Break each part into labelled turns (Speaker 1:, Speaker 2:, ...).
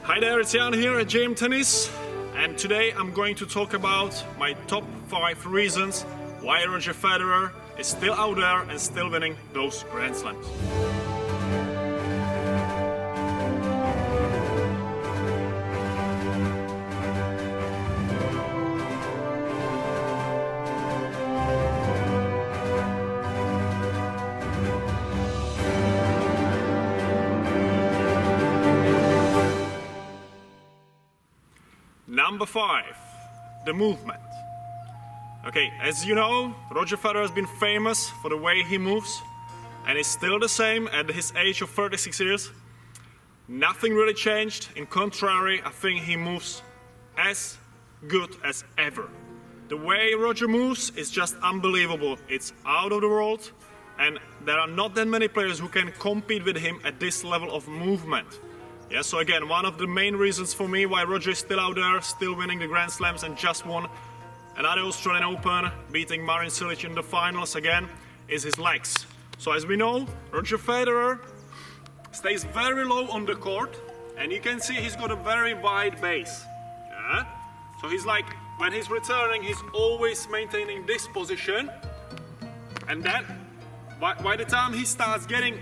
Speaker 1: Hi there, it's Jan here at JM Tennis, and today I'm going to talk about my top 5 reasons why Roger Federer is still out there and still winning those Grand Slams. Number 5, the movement. Okay, as you know, Roger Federer has been famous for the way he moves, and is still the same at his age of 36 years. Nothing really changed. In contrary, I think he moves as good as ever. The way Roger moves is just unbelievable. It's out of the world, and there are not that many players who can compete with him at this level of movement. Yeah, so again, one of the main reasons for me why Roger is still out there, still winning the Grand Slams, and just won another Australian Open, beating Marin Cilic in the finals again, is his legs. So as we know, Roger Federer stays very low on the court, and you can see he's got a very wide base. Yeah? So he's like, when he's returning, he's always maintaining this position, and then by the time he starts getting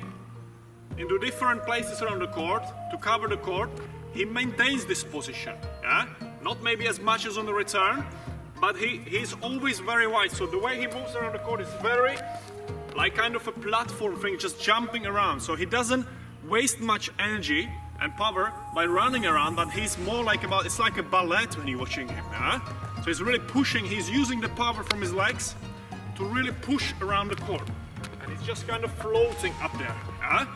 Speaker 1: into different places around the court to cover the court, he maintains this position. Yeah? Not maybe as much as on the return, but he's always very wide. So the way he moves around the court is very like kind of a platform thing, just jumping around. So he doesn't waste much energy and power by running around, but he's more like it's like a ballet when you're watching him. Yeah? So he's really pushing, he's using the power from his legs to really push around the court. And he's just kind of floating up there. Yeah?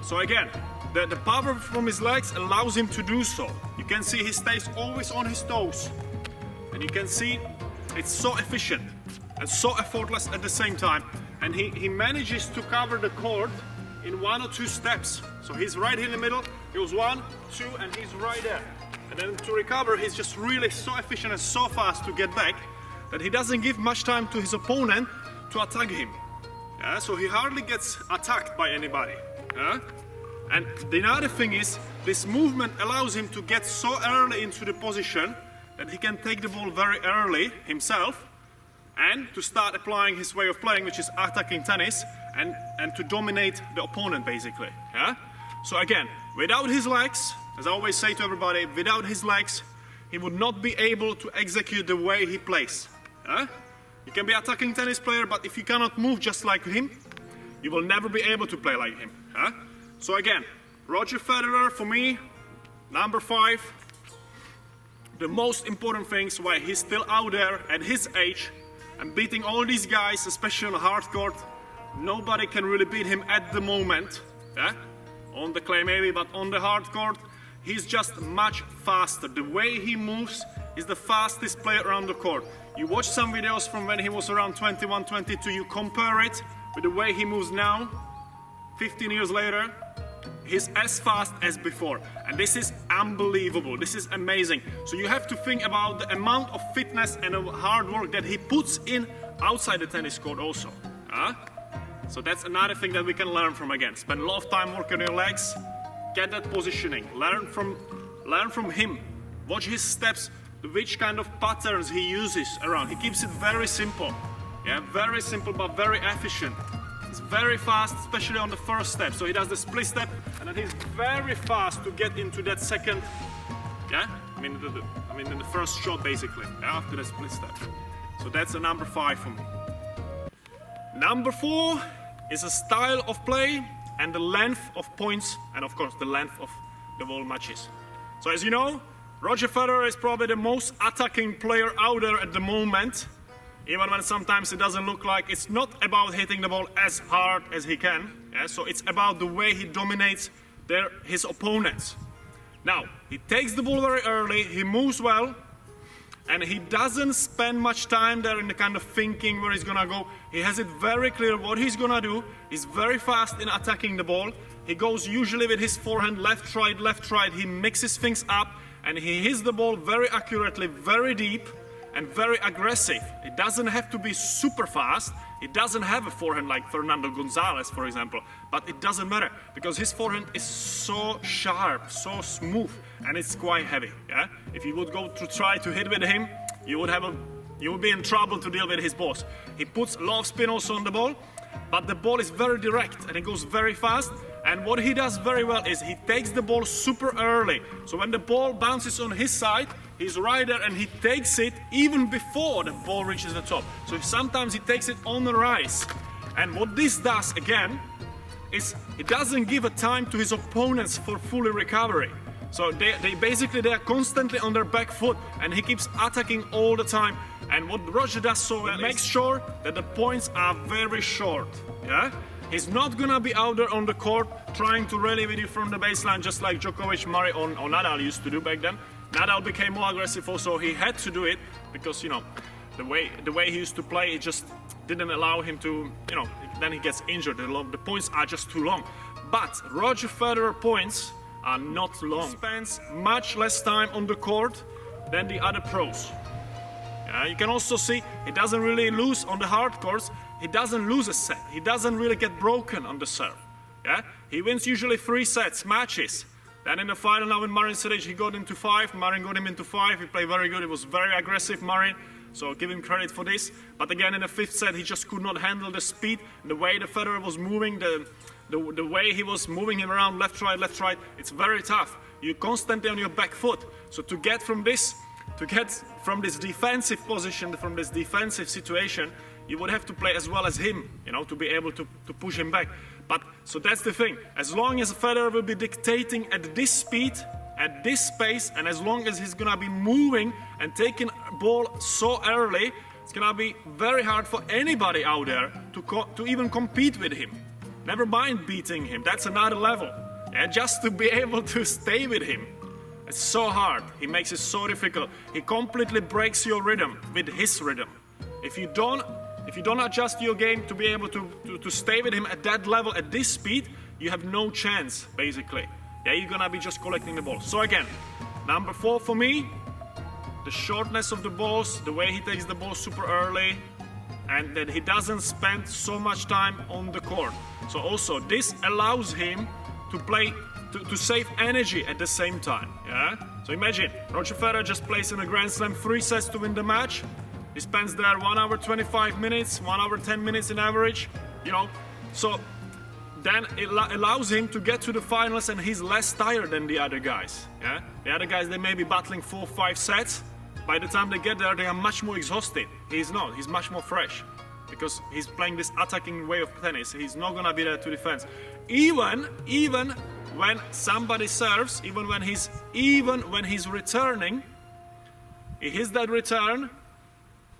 Speaker 1: So again, the power from his legs allows him to do so. You can see he stays always on his toes. And you can see it's so efficient and so effortless at the same time. And he manages to cover the court in 1 or 2 steps. So he's right in the middle, he goes 1, 2, and he's right there. And then to recover, he's just really so efficient and so fast to get back that he doesn't give much time to his opponent to attack him. Yeah, so he hardly gets attacked by anybody. Yeah? And the other thing is, this movement allows him to get so early into the position that he can take the ball very early himself and to start applying his way of playing, which is attacking tennis, and to dominate the opponent basically. Yeah? So again, without his legs, as I always say to everybody, without his legs, he would not be able to execute the way he plays. Yeah? You can be an attacking tennis player, but if you cannot move just like him, you will never be able to play like him. Huh? So again, Roger Federer, for me, number 5. The most important things why he's still out there at his age and beating all these guys, especially on the hard court. Nobody can really beat him at the moment. Yeah? On the clay maybe, but on the hard court, he's just much faster. The way he moves is the fastest player around the court. You watch some videos from when he was around 21, 22, you compare it with the way he moves now, 15 years later, he's as fast as before. And this is unbelievable, this is amazing. So you have to think about the amount of fitness and of hard work that he puts in outside the tennis court also. So that's another thing that we can learn from again. Spend a lot of time working on your legs, get that positioning, learn from him. Watch his steps, which kind of patterns he uses around. He keeps it very simple. Yeah, very simple but very efficient. He's very fast, especially on the first step. So he does the split step, and then he's very fast to get into that second. Yeah, I mean in the first shot basically. Yeah, after the split step. So that's a number 5 for me. Number 4 is a style of play and the length of points, and of course the length of the whole matches. So as you know, Roger Federer is probably the most attacking player out there at the moment. Even when sometimes it doesn't look like. It's not about hitting the ball as hard as he can. Yeah? So it's about the way he dominates his opponents. Now, he takes the ball very early, he moves well, and he doesn't spend much time there in the kind of thinking where he's gonna go. He has it very clear what he's gonna do. He's very fast in attacking the ball. He goes usually with his forehand, left, right, left, right. He mixes things up, and he hits the ball very accurately, very deep. and very aggressive. It doesn't have to be super fast. It doesn't have a forehand like Fernando Gonzalez, for example, but it doesn't matter because his forehand is so sharp, so smooth, and it's quite heavy. Yeah, if you would go to try to hit with him, you would be in trouble to deal with his balls. He puts a lot of spin also on the ball, but the ball is very direct and it goes very fast. And what he does very well is he takes the ball super early. So when the ball bounces on his side, he's right there and he takes it even before the ball reaches the top. So sometimes he takes it on the rise. And what this does again is it doesn't give a time to his opponents for fully recovery. So they are constantly on their back foot and he keeps attacking all the time. And what Roger does so well, makes sure that the points are very short. Yeah? He's not gonna be out there on the court trying to rally with you from the baseline just like Djokovic, Murray or Nadal used to do back then. Nadal became more aggressive also, he had to do it because, you know, the way he used to play, it just didn't allow him to, you know, then he gets injured. The points are just too long. But Roger Federer points are not long. He spends much less time on the court than the other pros. You can also see he doesn't really lose on the hard courts. He doesn't lose a set. He doesn't really get broken on the serve. Yeah? He wins usually 3 sets, matches. Then in the final now in Marin Cilic, he got into 5. Marin got him into 5. He played very good. He was very aggressive, Marin. So give him credit for this. But again, in the 5th set, he just could not handle the speed. The way the Federer was moving, the way he was moving him around left, right, it's very tough. You're constantly on your back foot. So to get from this defensive position, from this defensive situation, you would have to play as well as him, you know, to be able to push him back. But, so that's the thing. As long as Federer will be dictating at this speed, at this pace, and as long as he's gonna be moving and taking ball so early, it's gonna be very hard for anybody out there to even compete with him. Never mind beating him, that's another level. And just to be able to stay with him, it's so hard. He makes it so difficult. He completely breaks your rhythm with his rhythm. If you don't adjust your game to be able to stay with him at that level, at this speed, you have no chance, basically. Yeah, you're gonna be just collecting the ball. So again, number 4 for me, the shortness of the balls, the way he takes the ball super early, and that he doesn't spend so much time on the court. So also, this allows him to play, to save energy at the same time. Yeah. So imagine, Roger Federer just plays in a Grand Slam 3 sets to win the match. He spends there 1 hour 25 minutes, 1 hour 10 minutes in average, you know. So then it allows him to get to the finals and he's less tired than the other guys. Yeah? The other guys, they may be battling 4 or 5 sets. By the time they get there, they are much more exhausted. He's not, he's much more fresh because he's playing this attacking way of tennis. He's not gonna be there to defend. Even when somebody serves, even when he's returning, he hits that return,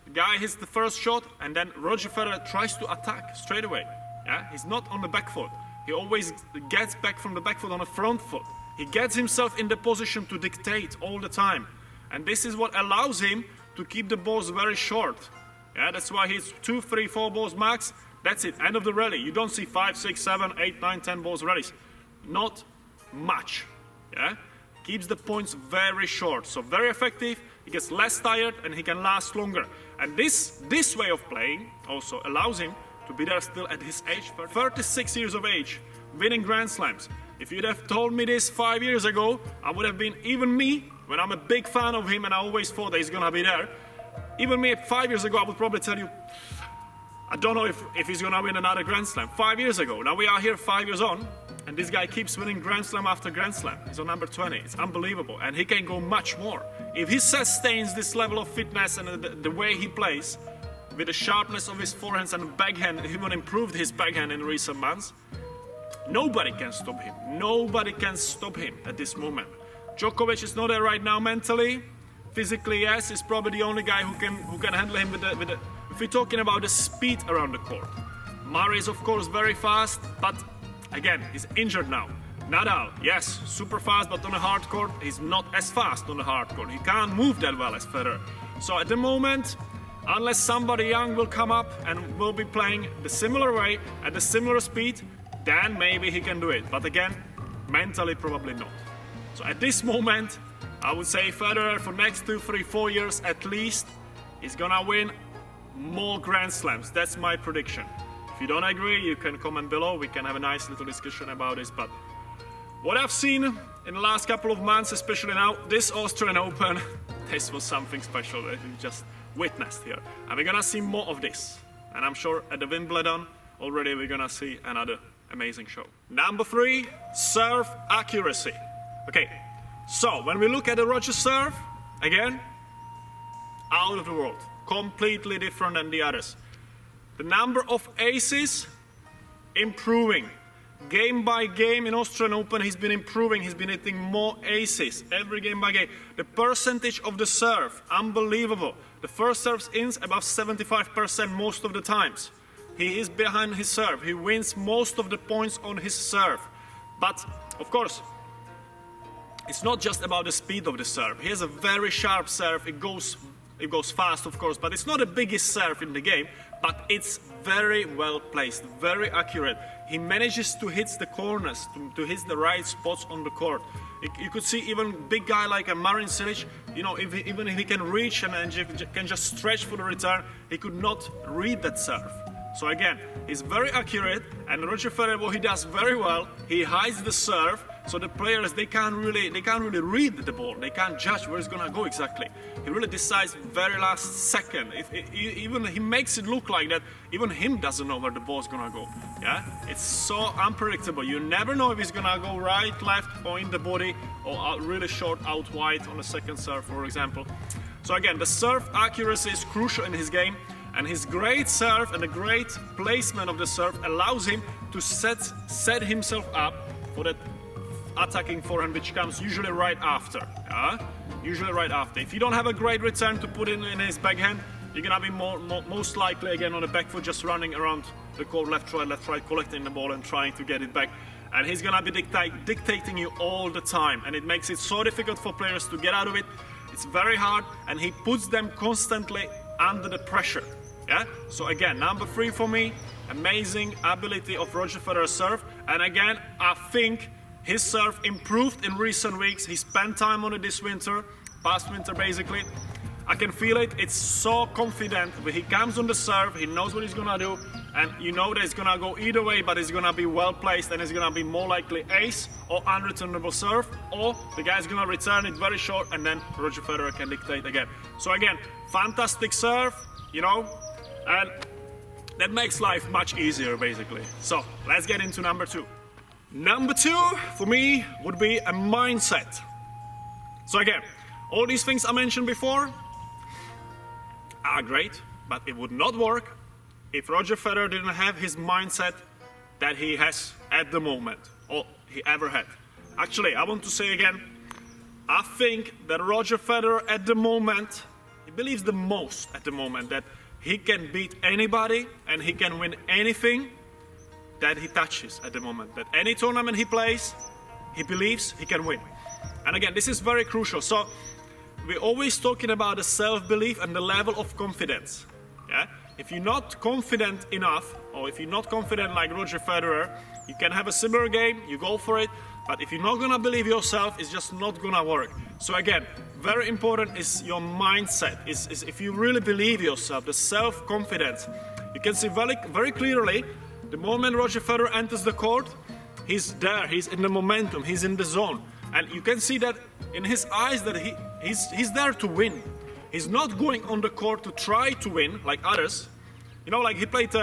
Speaker 1: the guy hits the first shot, and then Roger Federer tries to attack straight away. Yeah? He's not on the back foot. He always gets back from the back foot on the front foot. He gets himself in the position to dictate all the time. And this is what allows him to keep the balls very short. Yeah, that's why he's 2, 3, 4 balls max. That's it, end of the rally. You don't see 5, 6, 7, 8, 9, 10 balls rallies. Not much. Yeah? Keeps the points very short. So very effective, he gets less tired and he can last longer. And this way of playing also allows him to be there still at his age, 36 years of age, winning Grand Slams. If you'd have told me this 5 years ago, I would have been, even me, when I'm a big fan of him and I always thought that he's gonna be there, even me 5 years ago, I would probably tell you, I don't know if he's gonna win another Grand Slam. 5 years ago. Now we are here 5 years on, and this guy keeps winning Grand Slam after Grand Slam. He's on number 20. It's unbelievable, and he can go much more. If he sustains this level of fitness and the way he plays, with the sharpness of his forehands and backhand, he even improved his backhand in recent months. Nobody can stop him. Nobody can stop him at this moment. Djokovic is not there right now mentally. Physically, yes, he's probably the only guy who can handle him with the if we're talking about the speed around the court. Murray is of course very fast, but again, he's injured now. Nadal, yes, super fast, but on a hard court, he's not as fast on the hard court. He can't move that well as Federer. So at the moment, unless somebody young will come up and will be playing the similar way, at the similar speed, then maybe he can do it. But again, mentally probably not. So at this moment, I would say Federer for next 2, 3, 4 years at least he's gonna win more Grand Slams. That's my prediction. If you don't agree, you can comment below. We can have a nice little discussion about this. But what I've seen in the last couple of months, especially now, this Australian Open, this was something special that we just witnessed here. And we're gonna see more of this. And I'm sure at the Wimbledon, already we're gonna see another amazing show. Number 3, serve accuracy. Okay, so when we look at the Roger serve, again, out of the world. Completely different than the others. The number of aces, improving. Game by game in Australian Open, he's been improving. He's been hitting more aces every game by game. The percentage of the serve, unbelievable. The first serve's in above 75% most of the times. He is behind his serve. He wins most of the points on his serve. But, of course, it's not just about the speed of the serve. He has a very sharp serve. It goes fast, of course, but it's not the biggest serve in the game, but it's very well placed, very accurate. He manages to hit the corners, to hit the right spots on the court. You could see even big guy like a Marin Cilic, you know, even if he can reach and can just stretch for the return, he could not read that serve. So again, he's very accurate, and Roger Federer, what he does very well, he hides the serve, so the players, they can't really read the ball. They can't judge where it's gonna go exactly. He really decides very last second. Even he makes it look like that even him doesn't know where the ball's gonna go. Yeah, it's so unpredictable. You never know if he's gonna go right, left, or in the body, or out really short out wide on the second serve, for example. So again, the serve accuracy is crucial in his game. And his great serve and the great placement of the serve allows him to set himself up for that attacking forehand, which comes usually right after. Usually right after. If you don't have a great return to put in his backhand, you're gonna be most likely again on the back foot, just running around the court, left, right, collecting the ball and trying to get it back. And he's gonna be dictating you all the time, and it makes it so difficult for players to get out of it. It's very hard, and he puts them constantly under the pressure. Yeah, so again, number 3 for me, amazing ability of Roger Federer's serve. And again, I think his serve improved in recent weeks. He spent time on it this winter, past winter basically. I can feel it, it's so confident. When he comes on the serve, he knows what he's gonna do, and you know that it's gonna go either way, but it's gonna be well placed, and it's gonna be more likely ace or unreturnable serve, or the guy's gonna return it very short, and then Roger Federer can dictate again. So again, fantastic serve, you know, and that makes life much easier basically. So let's get into number 2. Number 2 for me would be a mindset. So again, all these things I mentioned before are great, but it would not work if Roger Federer didn't have his mindset that he has at the moment, or he ever had. Actually, I want to say again, I think that Roger Federer at the moment, he believes the most at the moment that he can beat anybody and he can win anything that he touches at the moment. That any tournament he plays, he believes he can win. And again, this is very crucial. So we're always talking about the self-belief and the level of confidence. Yeah? If you're not confident enough, or if you're not confident like Roger Federer, you can have a similar game, you go for it, but if you're not gonna believe yourself, it's just not gonna work. So again, very important is your mindset, is if you really believe yourself, the self-confidence. You can see very clearly, the moment Roger Federer enters the court, he's there, he's in the momentum, he's in the zone. And you can see that in his eyes that he's there to win. He's not going on the court to try to win like others. You know, like he played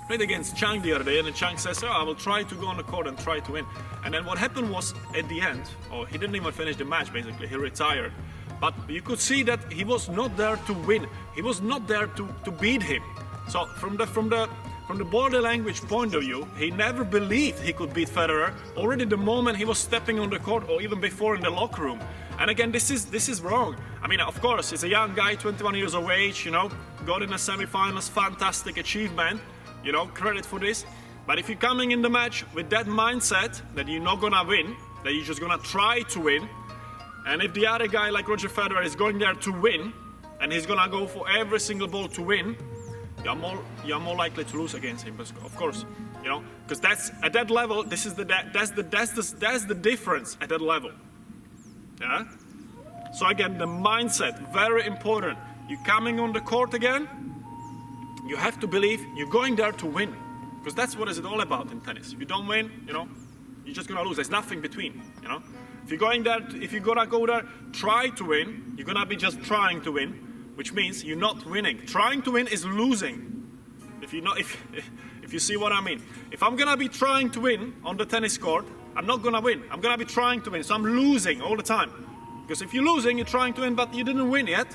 Speaker 1: against Chang the other day, and then Chang says, oh, I will try to go on the court and try to win. And then what happened was, at the end, he didn't even finish the match basically, he retired. But you could see that he was not there to win. He was not there to beat him. So from the body language point of view, he never believed he could beat Federer already the moment he was stepping on the court, or even before in the locker room. And again, this is wrong. I mean, of course, he's a young guy, 21 years of age, you know, got in the semi-finals, fantastic achievement, you know, credit for this. But if you're coming in the match with that mindset that you're not gonna win, that you're just gonna try to win, and if the other guy like Roger Federer is going there to win, and he's gonna go for every single ball to win, you're more likely to lose against him, of course, you know, because that's at that level. That's the difference at that level. Yeah. So again, the mindset, very important. you're coming on the court again, you have to believe you're going there to win. Because that's what it's all about in tennis. If you don't win, you're just gonna lose. There's nothing between, If you're going there, if you're gonna go there, try to win, you're gonna be just trying to win, which means you're not winning. Trying to win is losing. If you see what I mean. If I'm gonna be trying to win on the tennis court, I'm not gonna win. I'm gonna be trying to win, so I'm losing all the time. Because if you're losing, you're trying to win, but you didn't win yet.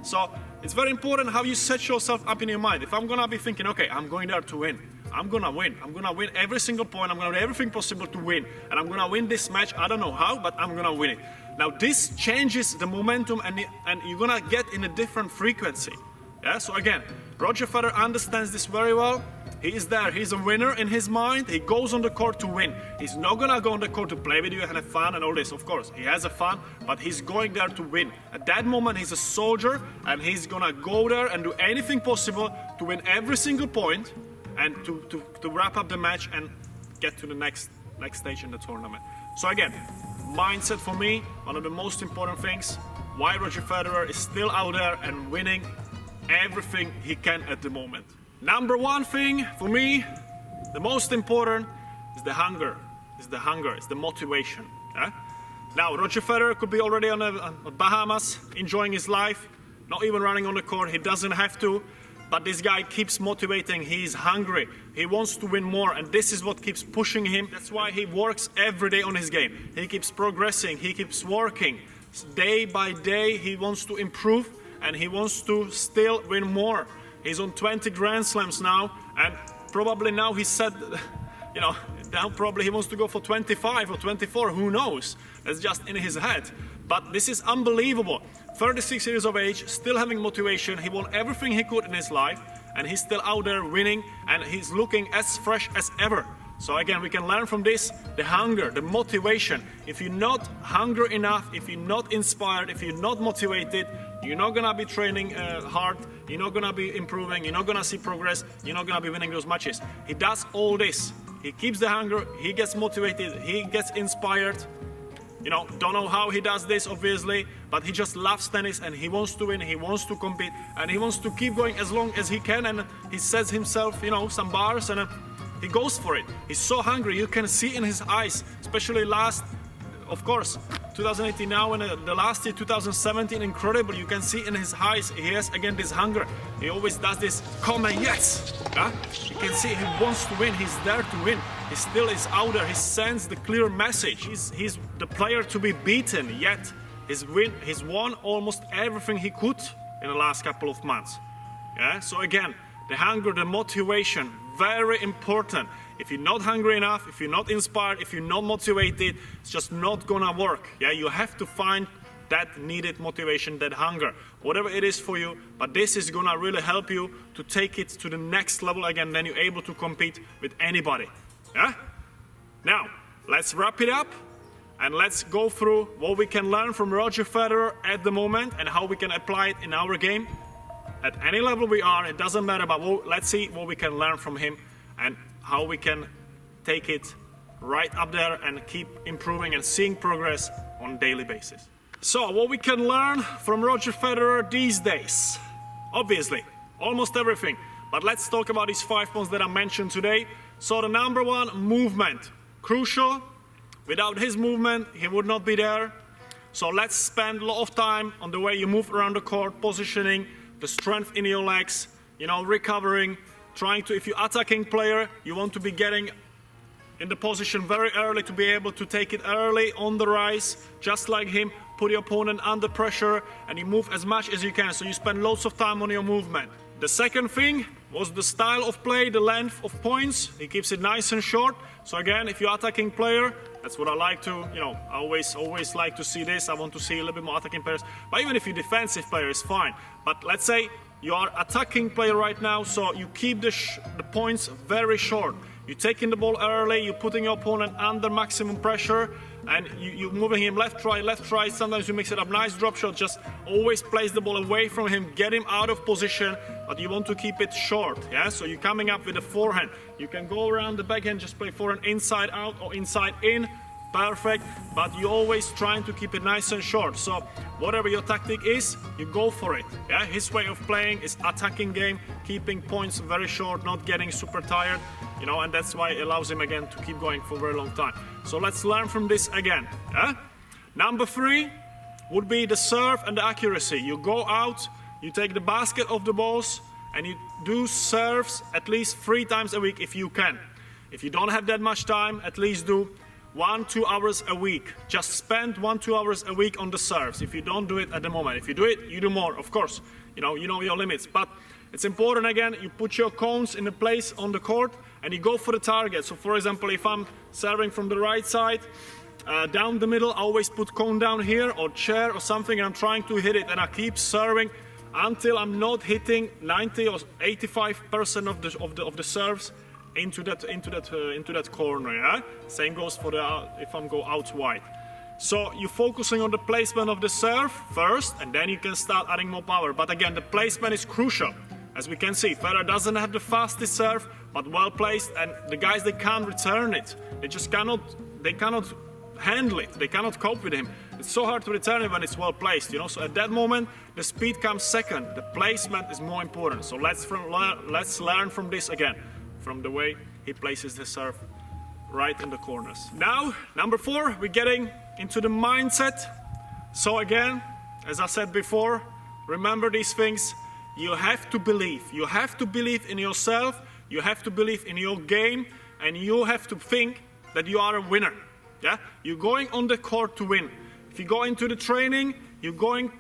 Speaker 1: So it's very important how you set yourself up in your mind. If I'm gonna be thinking, okay, I'm going there to win. I'm gonna win. I'm gonna win every single point. I'm gonna do everything possible to win. And I'm gonna win this match. I don't know how, but I'm gonna win it. Now this changes the momentum and you're gonna get in a different frequency. Yeah, so again, Roger Federer understands this very well. He is there, he's a winner in his mind. He goes on the court to win. He's not gonna go on the court to play with you and have fun and all this. Of course, he has a fun, but he's going there to win. At that moment, he's a soldier and he's gonna go there and do anything possible to win every single point and to wrap up the match and get to the next stage in the tournament. So again, mindset for me, one of the most important things, why Roger Federer is still out there and winning everything he can at the moment. Number one thing for me, the most important, is the hunger. It's the motivation. Yeah? Now, Roger Federer could be already on the Bahamas, enjoying his life, not even running on the court. He doesn't have to, but this guy keeps motivating. He's hungry. He wants to win more, and this is what keeps pushing him. That's why he works every day on his game. He keeps progressing. He keeps working. Day by day, he wants to improve, and he wants to still win more. He's on 20 Grand Slams now, and probably now he said, now probably he wants to go for 25 or 24, who knows? That's just in his head. But this is unbelievable. 36 years of age, still having motivation. He won everything he could in his life, and he's still out there winning, and he's looking as fresh as ever. So again, we can learn from this, the hunger, the motivation. If you're not hungry enough, if you're not inspired, if you're not motivated, you're not gonna be training hard, you're not gonna be improving, you're not gonna see progress, you're not gonna be winning those matches. He does all this. He keeps the hunger, he gets motivated, he gets inspired. Don't know how he does this, obviously, but he just loves tennis and he wants to win, he wants to compete, and he wants to keep going as long as he can, and he sets himself, some bars, and he goes for it. He's so hungry, you can see in his eyes, especially of course, 2018 now, and the last year, 2017, incredible. You can see in his eyes, he has again this hunger. He always does this, come and yes. Huh? You can see he wants to win, he's there to win. He still is out there, he sends the clear message. He's the player to be beaten, yet he's won almost everything he could in the last couple of months. Yeah? So again, the hunger, the motivation, very important. If you're not hungry enough, if you're not inspired, if you're not motivated, it's just not gonna work. Yeah, you have to find that needed motivation, that hunger, whatever it is for you, but this is gonna really help you to take it to the next level again, then you're able to compete with anybody. Yeah? Now, let's wrap it up and let's go through what we can learn from Roger Federer at the moment and how we can apply it in our game. At any level we are, it doesn't matter, but let's see what we can learn from him and how we can take it right up there and keep improving and seeing progress on a daily basis. So, what we can learn from Roger Federer these days? Obviously, almost everything. But let's talk about these 5 points that I mentioned today. So the number one, movement. Crucial. Without his movement, he would not be there. So let's spend a lot of time on the way you move around the court, positioning, the strength in your legs, recovering, trying to, if you're attacking player, you want to be getting in the position very early to be able to take it early on the rise, just like him, put your opponent under pressure, and you move as much as you can, so you spend loads of time on your movement. The second thing was the style of play, the length of points. He keeps it nice and short. So again, if you're attacking player, that's what I like to, I always like to see this. I want to see a little bit more attacking players. But even if you're defensive player, it's fine. But let's say you are attacking player right now, so you keep the points very short. You're taking the ball early, you're putting your opponent under maximum pressure, and you're moving him left, right. Sometimes you mix it up, nice drop shot, just always place the ball away from him, get him out of position, but you want to keep it short, yeah? So you're coming up with a forehand. You can go around the backhand, just play forehand inside out or inside in, perfect, but you're always trying to keep it nice and short. So whatever your tactic is, you go for it. Yeah, his way of playing is attacking game, keeping points very short, not getting super tired, you know, and that's why it allows him again to keep going for a very long time. So let's learn from this again. Yeah? Number 3 would be the serve and the accuracy. You go out, you take the basket of the balls, and you do serves at least 3 times a week if you can. If you don't have that much time, at least do 1-2 hours a week. Just spend 1-2 hours a week on the serves. If you don't do it at the moment, if you do it, you do more, of course. You know your limits. But it's important, again, you put your cones in a place on the court and you go for the target. So for example, if I'm serving from the right side, down the middle, I always put cone down here or chair or something, and I'm trying to hit it, and I keep serving until I'm not hitting 90 or 85% of the serves into that corner. Yeah? Same goes for the if I'm go out wide. So you're focusing on the placement of the serve first, and then you can start adding more power. But again, the placement is crucial. As we can see, Federer doesn't have the fastest serve, but well placed, and the guys, they can't return it. They just cannot handle it. They cannot cope with him. It's so hard to return it when it's well placed, you know. So at that moment, the speed comes second. The placement is more important. So let's learn from this again, from the way he places the serve right in the corners. Now, number 4, we're getting into the mindset. So again, as I said before, remember these things. You have to believe. You have to believe in yourself. You have to believe in your game, and you have to think that you are a winner. Yeah, you're going on the court to win. If you go into the training, you're going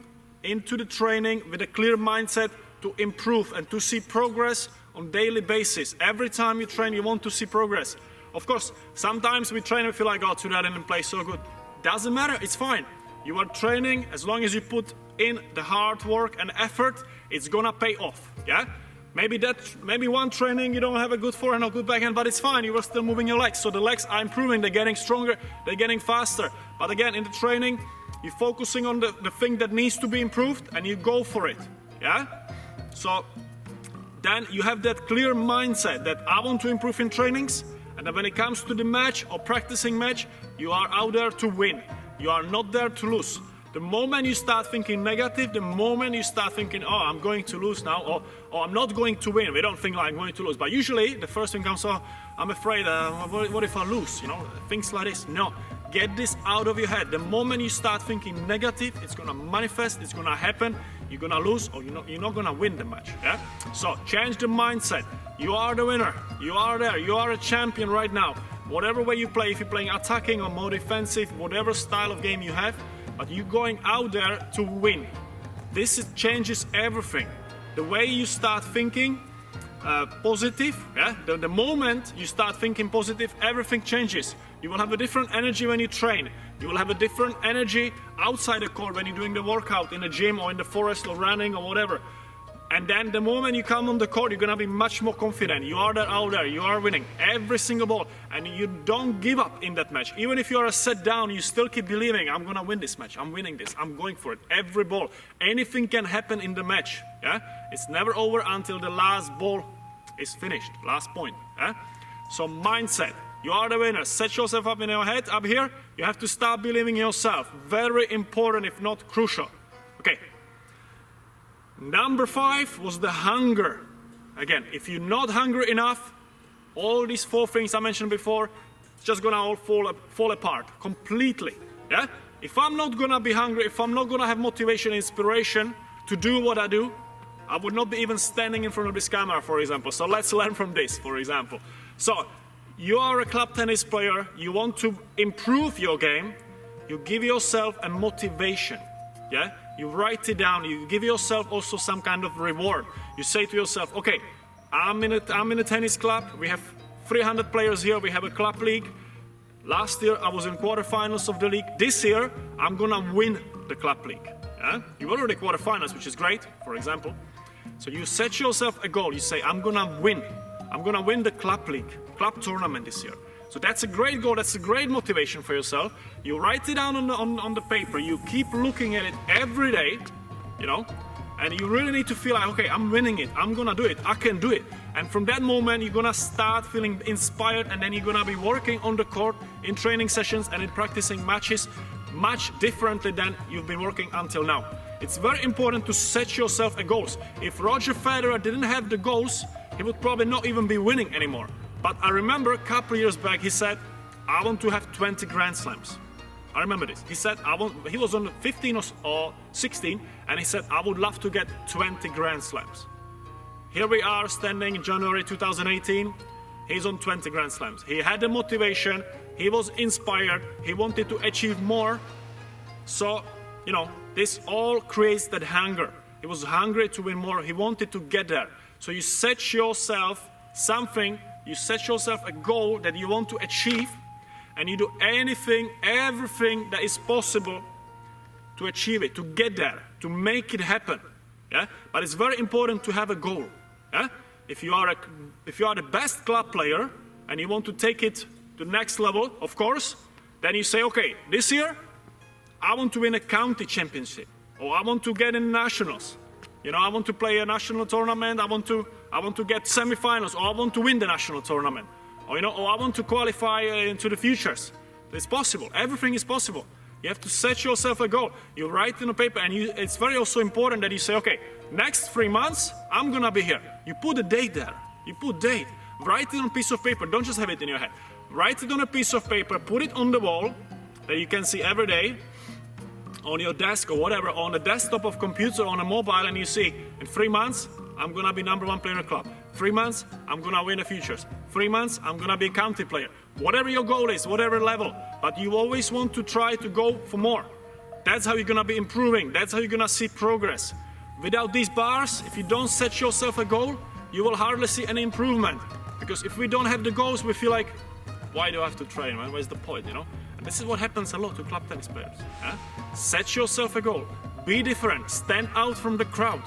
Speaker 1: into the training with a clear mindset to improve and to see progress on daily basis. Every time you train, you want to see progress. Of course, sometimes we train and feel like, oh, today I didn't play so good. Doesn't matter, it's fine. You are training, as long as you put in the hard work and effort, it's gonna pay off. Yeah? Maybe one training you don't have a good forehand or good backhand, but it's fine, you are still moving your legs. So the legs are improving, they're getting stronger, they're getting faster. But again, in the training, you're focusing on the thing that needs to be improved, and you go for it. Yeah? So then you have that clear mindset that I want to improve in trainings, and then when it comes to the match or practicing match, you are out there to win. You are not there to lose. The moment you start thinking negative, the moment you start thinking, oh, I'm going to lose now, or I'm not going to win, we don't think like I'm going to lose. But usually the first thing comes, oh, I'm afraid, what if I lose? You know, things like this. No, get this out of your head. The moment you start thinking negative, it's going to manifest, it's going to happen, you're going to lose, or you're not going to win the match. Yeah? So change the mindset. You are the winner. You are there. You are a champion right now. Whatever way you play, if you're playing attacking or more defensive, whatever style of game you have, but you're going out there to win. This changes everything. The way you start thinking positive, yeah? The moment you start thinking positive, everything changes. You will have a different energy when you train. You will have a different energy outside the court when you're doing the workout in the gym or in the forest or running or whatever. And then the moment you come on the court, you're going to be much more confident. You are there, out there, you are winning every single ball. And you don't give up in that match. Even if you are set down, you still keep believing, I'm going to win this match, I'm winning this, I'm going for it. Every ball. Anything can happen in the match. Yeah? It's never over until the last ball is finished, last point. Yeah? So mindset. You are the winner. Set yourself up in your head, up here. You have to start believing in yourself. Very important, if not crucial. Okay. Number 5 was the hunger. Again, if you're not hungry enough, all these 4 things I mentioned before, it's just gonna all fall apart completely. Yeah? If I'm not gonna be hungry, if I'm not gonna have motivation, inspiration to do what I do, I would not be even standing in front of this camera, for example. So let's learn from this, for example. So you are a club tennis player, you want to improve your game, you give yourself a motivation. Yeah? You write it down, you give yourself also some kind of reward. You say to yourself, okay, I'm in a tennis club, we have 300 players here, we have a club league. Last year I was in quarterfinals of the league. This year I'm gonna win the club league. Yeah? You already quarterfinals, which is great, for example. So you set yourself a goal, you say, I'm gonna win the club league, club tournament this year. So that's a great goal, that's a great motivation for yourself. You write it down on the paper, you keep looking at it every day, you know, and you really need to feel like, okay, I'm winning it, I'm gonna do it, I can do it. And from that moment, you're gonna start feeling inspired, and then you're gonna be working on the court in training sessions and in practicing matches much differently than you've been working until now. It's very important to set yourself a goals. If Roger Federer didn't have the goals, he would probably not even be winning anymore. But I remember a couple of years back, he said, I want to have 20 Grand Slams. I remember this. He said, he was on 15 or 16, and he said, I would love to get 20 Grand Slams. Here we are standing in January 2018. He's on 20 Grand Slams. He had the motivation, he was inspired, he wanted to achieve more. So, you know, this all creates that hunger. He was hungry to win more, he wanted to get there. So you set yourself something, you set yourself a goal that you want to achieve, and you do anything, everything that is possible to achieve it, to get there, to make it happen. Yeah? But it's very important to have a goal. Yeah? If you are the best club player and you want to take it to the next level, of course, then you say, okay, this year I want to win a county championship, or I want to get in nationals. You know, I want to play a national tournament, I want to get semifinals, or I want to win the national tournament. Or, you know, or I want to qualify into the futures. It's possible. Everything is possible. You have to set yourself a goal. You write it on a paper, and it's very also important that you say, okay, next 3 months, I'm gonna be here. You put a date there. You put date. Write it on a piece of paper. Don't just have it in your head. Write it on a piece of paper. Put it on the wall that you can see every day, on your desk or whatever, on a desktop of computer, on a mobile, and you see, in 3 months, I'm gonna be #1 player in the club. 3 months, I'm gonna win the futures. 3 months, I'm gonna be a county player. Whatever your goal is, whatever level, but you always want to try to go for more. That's how you're gonna be improving. That's how you're gonna see progress. Without these bars, if you don't set yourself a goal, you will hardly see any improvement. Because if we don't have the goals, we feel like, why do I have to train, man? Where's the point, you know? And this is what happens a lot to club tennis players. Set yourself a goal. Be different. Stand out from the crowd.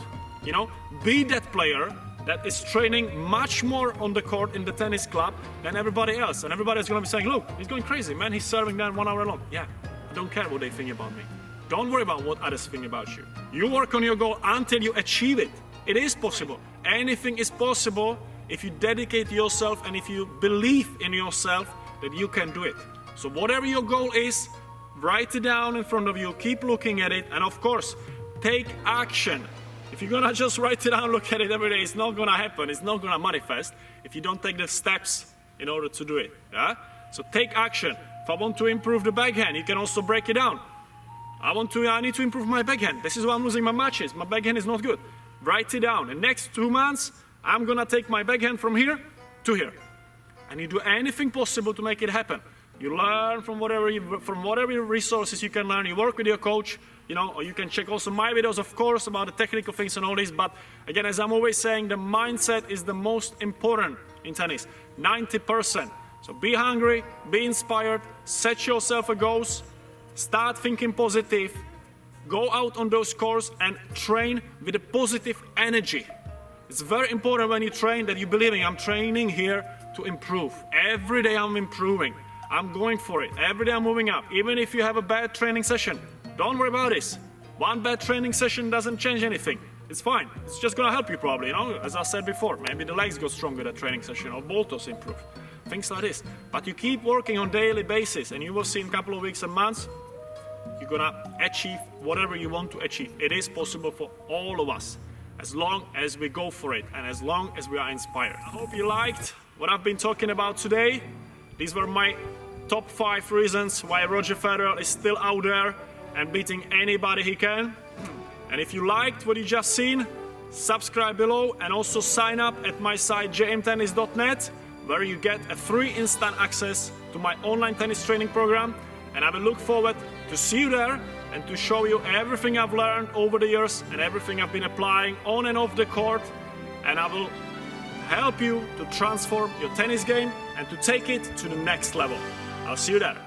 Speaker 1: You know, be that player that is training much more on the court in the tennis club than everybody else. And everybody's going to be saying, look, he's going crazy, man. He's serving down 1 hour long. Yeah, I don't care what they think about me. Don't worry about what others think about you. You work on your goal until you achieve it. It is possible. Anything is possible if you dedicate yourself and if you believe in yourself that you can do it. So whatever your goal is, write it down in front of you, keep looking at it, and of course, take action. If you're gonna just write it down, look at it every day, it's not gonna happen, it's not gonna manifest if you don't take the steps in order to do it. Yeah? So take action. If I want to improve the backhand, you can also break it down. I need to improve my backhand. This is why I'm losing my matches. My backhand is not good. Write it down. In the next 2 months, I'm gonna take my backhand from here to here. And you do anything possible to make it happen. You learn from whatever resources you can learn. You work with your coach, you know, or you can check also my videos, of course, about the technical things and all this. But again, as I'm always saying, the mindset is the most important in tennis, 90%. So be hungry, be inspired, set yourself a goals, start thinking positive, go out on those courts and train with a positive energy. It's very important when you train that you believe in, I'm training here to improve. Every day I'm improving. I'm going for it. Every day I'm moving up. Even if you have a bad training session, don't worry about this. One bad training session doesn't change anything. It's fine. It's just gonna help you probably, you know, as I said before. Maybe the legs go stronger that training session or ball toss improve. Things like this. But you keep working on daily basis and you will see in a couple of weeks and months, you're gonna achieve whatever you want to achieve. It is possible for all of us, as long as we go for it and as long as we are inspired. I hope you liked what I've been talking about today. These were my top 5 reasons why Roger Federer is still out there and beating anybody he can. And if you liked what you just seen, subscribe below and also sign up at my site jmtennis.net, where you get a free instant access to my online tennis training program. And I will look forward to see you there and to show you everything I've learned over the years and everything I've been applying on and off the court. And I will help you to transform your tennis game and to take it to the next level. I'll see you there.